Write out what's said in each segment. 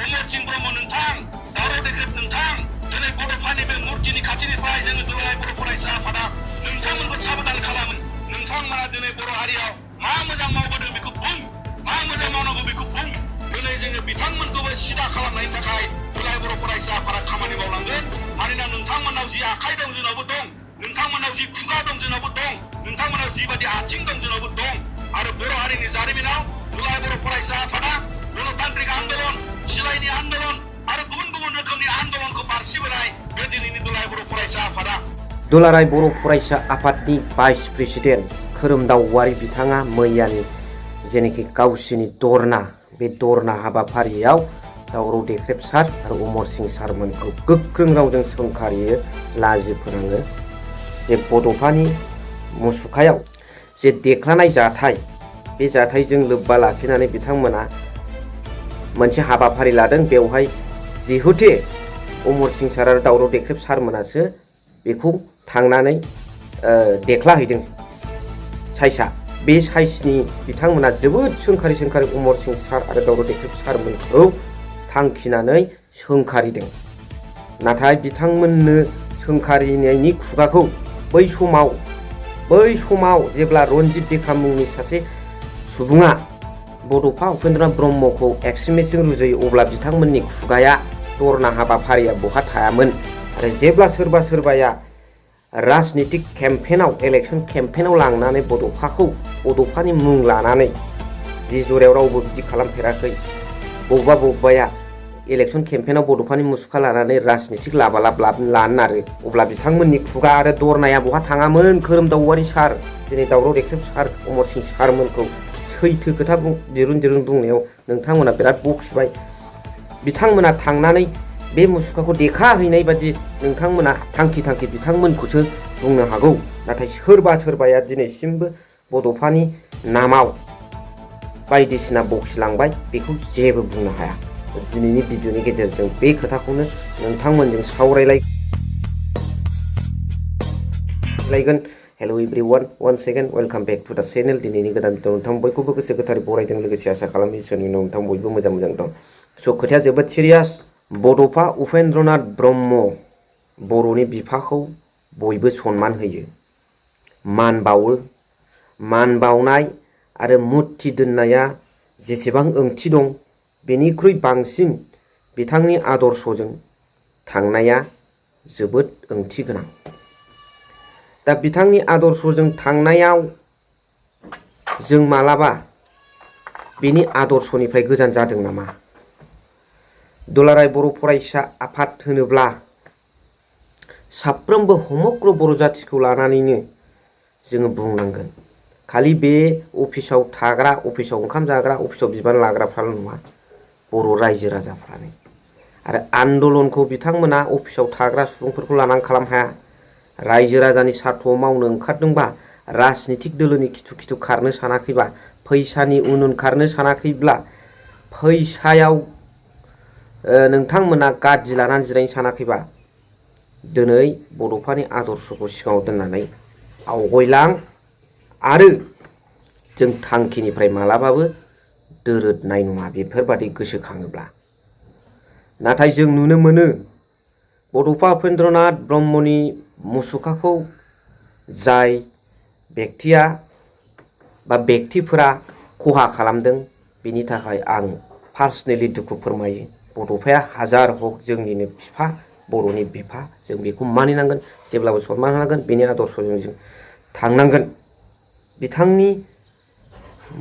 अमरसिं ब्रह्म नोंथां दावराव देख्रेब नोंथां दिनै बड'फानि बे मुर्तिनि खाथिनिफ्राय जोङो दुलाराय बर' फरायसा आफादा नोंथांमोनखौ साबधान खालामो नोंथांमोना दिनै बर' हारियाव मा मोजां मावबोदों बेखौ बुं मा मोजां मावनांगौ बेखौ बुं दिनै जोङो बिथांमोनखौबो सिदा खालामनायनि थाखाय दुलाराय बर' फरायसा आफादा खामानि मावलांगोन मानोना नोंथांमोननाव जि आखाइ दं जोंनावबो दं नोंथांमोननाव जि खुगा दं जोंनावबो दं नोंथांमोननाव जिबायदि आथिं दं जोंनावबो दं आरो बर' हारिनि जारिमिनाव दुलाराय बर' फरायसा आफादा गणतान्त्रिक आन्दोलन सिलाइनि आन्दोलन आरो गुबुन गुबुन रोखोमनि आन्दोलनखौ बारसिबोनाय बे दिनैनि दुलाराय बर' फरायसा आफादा दुलाराय बर' फरायसा आफादनि भाइस प्रेसिडेन्ट खोरोमदाव औवारी बिथाङा मैयानि जेनेखि गावसिनि धरना बे धरना हाबाफारियाव दावराव देख्रेब सार आरो अमरसिं सारमोनखौ गोख्रों रावजों सोंखारियो लाजि फोनाङो जे बड'फानि मुसुखायाव जे देख्लानाय जाथाय बे जाथायजों लोब्बा लाखिनानै बिथांमोना मोनसे हाबाफारि लादों बेवहाय जिहुथे अमरसिं सार आरो दावराव देख्रेब सारमोनासो बेखौ थांनानै देख्लाहैदों साइसआ बे साइसनि बिथांमोना जोबोद सोंखारि अमरसिं सार आरो दावराव देख्रेब सारमोनखौ थांखिनानै सोंखारिदों नाथाय बिथांमोननो सोंखारिनायनि खुगाखौ बै समाव जेब्ला रन्जित देखा मुंनि सासे सुबुङा बड'फा उपेन्द्रनाथ ब्रह्मखौ एक्सट्रिमिस्टजों रुजुयो अब्ला बिथांमोननि खुगाया धरना हाबाफारिया बहा थायामोन आरो जेब्ला सोरबाया राजनितिक केम्पेनाव इलेक्सन केम्पेनाव लांनानै बड'फानि मुं लानानै जि जरायाव रावबो बिदि खालामफेराखै बबेबाया इलेक्सन केम्पेनाव बड'फानि मुसुखा लानानै राजनितिक लाबालाब लानो नारो अब्ला बिथांमोननि खुगा आरो धरनाया बहा थाङामोन खोरोमदाव औवारी सार दिनै दावराव देख्रेब सार अमरसिं सारमोनखौ सैथो खोथा दिरुन बुंनायाव नोंथांमोना बिराद बखिबाय बिथांमोना थांनानै बे मुसुखाखौ देखाहैनाय बादि नोंथांमोना थांखि बिथांमोनखौसो बुंनो हागौ नाथाय सोरबाया दिनैसिमबो बड'फानि नामाव बायदिसिना बखिलांबाय बेखौ जेबो बुंनो हाया दिनैनि भिडिअनि गेजेरजों बे खोथाखौनो नोंथांमोनजों सावरायलायगोन hello everyone once again welcome back to the channel दिनैनि गोदान भिडिअ नोंथां बयखौबो गोसो गोथारै बरायदों लोगोसे आसा खालामो इसोरनि उनाव नोंथां बयबो मोजां दं स' खोथाया जोबोद सिरियास बड'फा उपेन्द्रनाथ ब्रह्म बर'नि बिफाखौ बयबो सनमान होयो मान बावो मान बावनाय आरो मुर्ति दोननाया जेसेबां ओंथि दं बेनिख्रुइ बांसिन बिथांनि आदर्शजों थांनाया जोबोद ओंथि गोनां दा बिथांनि आदर्शजों थांनायाव जों मालाबा बिनि आदर्शनिफ्राय गोजान जादों नामा दुलाराय बर' फरायसा आफाद होनोब्ला साफ्रोमबो समग्र बर' जाथिखौ लानानैनो जोङो बुंनांगोन खालि बे अफिसाव थाग्रा अफिसाव ओंखाम जाग्रा अफिसाव बिबान लाग्राफ्राल' नङा बर' रायजो राजाफ्रानो आरो आन्दलनखौ बिथांमोना अफिसाव थाग्रा सुबुंफोरखौ लानानै खालाम हाया रायजो राजानि सार्थ'आव मावनो ओंखारदोंबा राजनितिक दोलोनि खिथु खारनो सानाखैबा फैसानि उन खारनो सानाखैब्ला फैसायाव नोंथांमोना गाज्रि लानानै जिरायनो सानाखैबा दिनै बड'फानि आदर्शखौ सिगाङाव दोननानै आवगायलां आरो जों थांखिनिफ्राय मालाबाबो दोरोदनाय नङा बेफोरबादि गोसोखाङोब्ला नाथाय जों नुनो मोनो बड'फा उपेन्द्रनाथ ब्रह्मनि मुसुखाखौ जाय बेक्तिया बा बेक्तिफोरा खहा खालामदों बेनि थाखाय आं पार्सनेलि दुखु फोरमायो बड'फाया हाजार हक जोंनिनो बिफा बर'नि बिफा जों बेखौ मानिनांगोन जेब्लाबो सनमान होनांगोन बेनि आदर्शजों जों थांनांगोन बिथांनि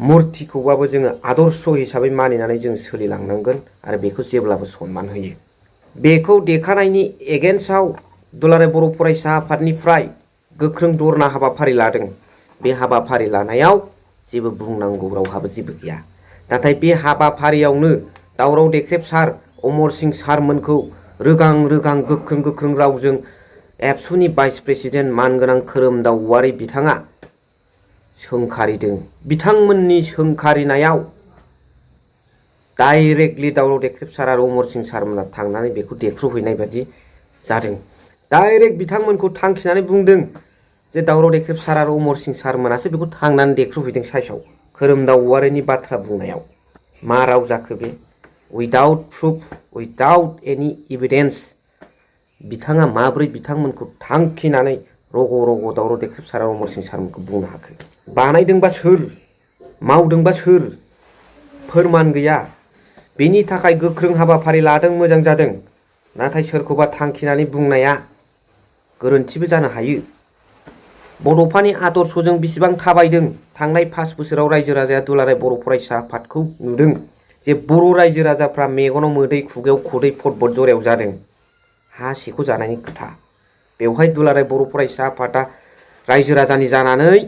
मुर्तिखौबाबो जोङो आदर्श हिसाबै मानिनानै जों सोलिलांनांगोन आरो बेखौ जेब्लाबो सनमान होयो बेखौ देखानायनि एगेन्स्टआव दुलाराय बर' फरायसा आफादनिफ्राय गोख्रों धरना हाबाफारि लादों बे हाबाफारि लानायाव जेबो बुंनांगौ रावहाबो जेबो गैया नाथाय बे हाबाफारियावनो दावराव देख्रेब सार अमरसिं सारमोनखौ रोगां गोख्रों रावजों एबसुनि भाइस प्रेसिडेन्ट मानगोनां खोरोमदाव औवारी बिथाङा सोंखारिदों बिथांमोननि सोंखारिनायाव डाइरेक्टलि दावराव देख्रेब सार आरो अमरसिं सारमोना थांनानै बेखौ देख्रुबहैनाय बादि जादों डाइरेक्ट बिथांमोनखौ थांखिनानै बुंदों जे दावराव देख्रेब सार आरो अमरसिं सारमोनासो बेखौ थांनानै देख्रुबहैदों साइसआव खोरोमदाव औवारीनि बाथ्रा बुंनायाव मा राव जाखो बे without proof, without any evidence बिथाङा माब्रै बिथांमोनखौ थांखिनानै रग' रग' दावराव देख्रेब सार आरो अमर सिं सारमोनखौ बुंनो हाखो? बानायदोंबा सोर? मावदोंबा सोर? फोरमान गैया। बेनि थाखाय गोख्रों हाबाफारि लादों, मोजां जादों। नाथाय सोरखौबा थांखिनानै बुंनाया गोरोन्थिबो जानो हायो। बड'फानि आदर्शजों बेसेबां थाबायदों। थांनाय 5 बोसोराव रायजो राजाया दुलाराय बर' फरायसा आफादखौ नुदों जे बर' रायजो राजाफ्रा मेगनाव मोदै खुगायाव खदै फटबट जरायाव जादों। हा सेखौ जानायनि खोथा। बेवहाय दुलाराय बर' फरायसा आफादा रायजो राजानि जानानै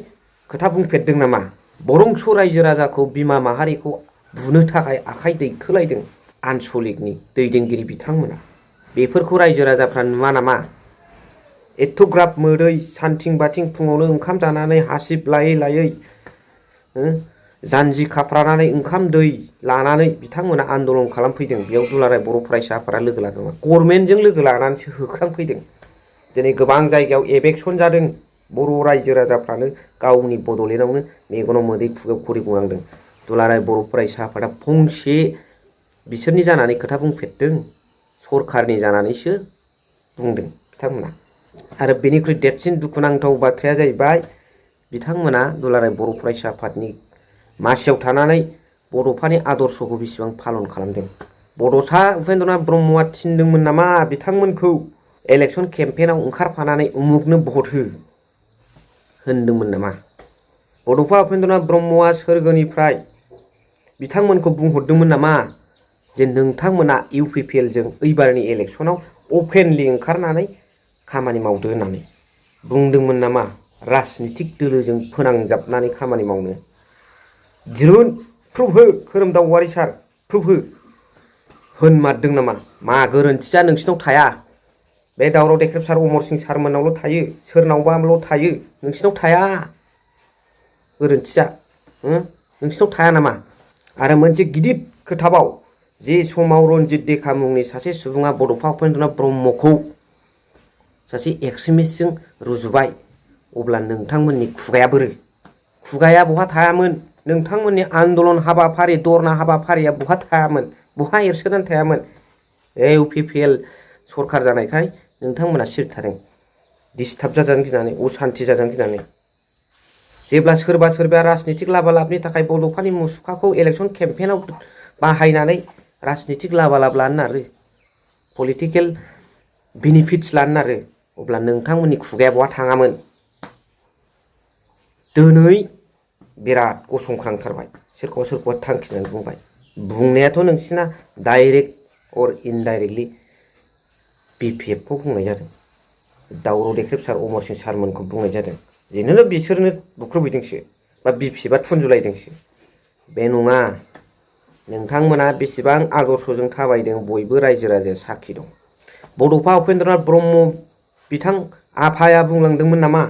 खोथा बुंफेरदों नामा? बरंस' रायजो राजाखौ बिमा माहारिखौ बुनो थाखाय आखाइ दैखोलायदों आनसलिकनि दैदेनगिरि बिथांमोना। बेफोरखौ रायजो राजाफ्रा नुवा नामा? एथ'ग्राब मोदै सानथिं बाथिं फुङावनो ओंखाम जानानै हासिब लायै लायै जानजि खाफ्रानानै ओंखाम दै लानानै बिथांमोना आन्दलन खालामफैदों। बेयाव दुलाराय बर' फरायसा आफादा लोगो लादोंमोन। गभर्नमेन्टजों लोगो लानानैसो होख्रांफैदों। दिनै गोबां जायगायाव एबेक्सन जादों। बर' रायजो राजाफ्रानो गावनि बड'लेण्डआवनो मेगनाव मोदै खुगायाव खदै बुंनांदों। दुलाराय बर' फरायसा आफादा फंसे बिसोरनि जानानै खोथा बुंफेरदों? सरखारनि जानानैसो बुंदों बिथांमोना। आरो बेनिख्रुइ देरसिन दुखुनांथाव बाथ्राया जाहैबाय बिथांमोना दुलाराय बर' फरायसा आफादनि मासियाव थानानै बड'फानि आदर्शखौ बेसेबां पालन खालामदों। बड'सा उपेन्द्रनाथ ब्रह्मआ थिनदोंमोन नामा बिथांमोनखौ इलेक्सन केम्पेइनाव ओंखारफानानै उमुगनो भट हो होनदोंमोन नामा? बड'फा उपेन्द्रनाथ ब्रह्मआ सोरगोनिफ्राय बिथांमोनखौ बुंहरदोंमोन नामा जे नोंथांमोना UPPLजों ओइबारनि इलेक्सनाव अपेनलि ओंखारनानै खामानि मावदो होननानै बुंदोंमोन नामा? राजनितिक दोलोजों फोनांजाबनानै खामानि मावनो दिरुन प्रुफ हो खोरोमदाव औवारि सार, प्रुफ हो। होनमारदों नामा? मा गोरोन्थिया नोंसिनाव थाया? बे दावराव देख्रेब सार अमर सिं सारमोननावल' थायो, सोरनावबाल' थायो, नोंसिनाव थाया गोरोन्थिया। नोंसिनाव थाया नामा? आरो मोनसे गिदिर खोथाबाव, जे समाव रन्जित देखा मुंनि सासे सुबुङा बड'फा उपेन्द्रनाथ ब्रह्मखौ सासे एक्सट्रिमिस्टजों रुजुबाय, अब्ला नोंथांमोननि खुगाया बोरो? खुगाया बहा थायामोन? नोंथांमोननि आन्दलन हाबाफारि धरना हाबाफारिया बहा थायामोन? बहा एरसोनानै थायामोन? UPPL सरखार जानायखाय नोंथांमोना सिरि थादों। डिस्टार्ब जाजानो गिनानै, असान्थि जाजानो गिनानै। जेब्ला सोरबा सोरबाया राजनितिक लाबालाबनि थाखाय बड'फानि मुसुखाखौ इलेक्सन केम्पेइनाव बाहायनानै राजनितिक लाबालाब लानो नारो, पलिटिकेल बेनिफिट्स लानो नारो, अब्ला नोंथांमोननि खुगाया बहा थाङामोन? दिनै बिराद गसंख्रांथारबाय। सोरखौबा सोरखौबा थांखिनानै बुंबाय। बुंनायाथ' नोंसिना डाइरेक्ट अर इनडाइरेक्टलि BPFखौ बुंनाय जादों। दावराव देख्रेब सार अमर सिं सारमोनखौ बुंनाय जादों। जेनोनो बिसोरनो बुख्रुबहैदोंसो बा BPFआ थुनजुलायदोंसो। बे नङा। नोंथांमोना बेसेबां आदर्शजों थाबायदों बयबो रायजो राजाया साखि दं। बड'फा उपेन्द्रनाथ ब्रह्म बिथां आफाया बुंलांदोंमोन नामा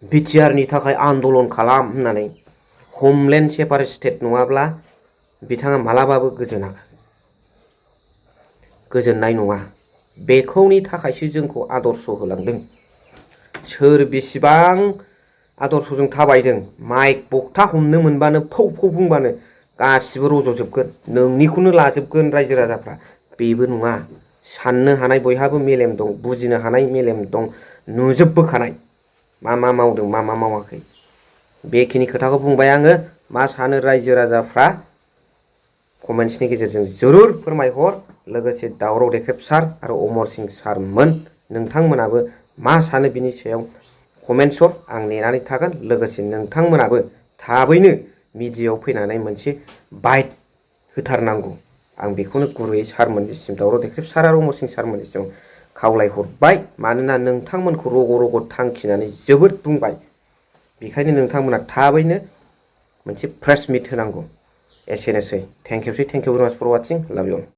बिटिआरनि थाखाय आन्दलन खालाम होननानै? हमलेन्ड सेपारेट स्टेट नङाब्ला बिथाङा मालाबाबो गोजोननाय नङा। बेखौनि थाखायसो जोंखौ आदर्श होलांदों। सोर बेसेबां आदर्शजों थाबायदों, माइक बक्ता हमनो मोनबानो फौ फौ बुंबानो गासिबो रज'जोबगोन, नोंनिखौनो लाजोबगोन रायजो राजाफ्रा। बेबो नङा। साननो हानाय बयहाबो मेलेम दं, बुजिनो हानाय मेलेम दं, नुजोबबोखानाय मा मा मावदों मा मा मावाखै। बेखिनि खोथाखौ बुंबाय आङो। मा सानो रायजो राजाफ्रा कमेन्ट्सनि गेजेरजों जरुर फोरमायहर। लोगोसे दावराव देख्रेब सार आरो अमर सिं सारमोन नोंथांमोनाबो मा सानो बिनि सायाव कमेन्ट्स हर। आं नेनानै थागोन। लोगोसे नोंथांमोनाबो थाबैनो मिडियायाव फैनानै मोनसे बाइट होथारनांगौ। आं बेखौनो गुरैयै सारमोननिसिम, दावराव देख्रेब सार आरो अमर सिं सारमोननिसिम खावलायहरबाय। मानोना नोंथांमोनखौ रग' रग' थांखिनानै जोबोद बुंबाय। बेखायनो नोंथांमोना थाबैनो मोनसे प्रेस मिट होनांगौ। एसेनोसै। थेंक इउ भेरि माच फर वाचिं। लाभ इउ अल।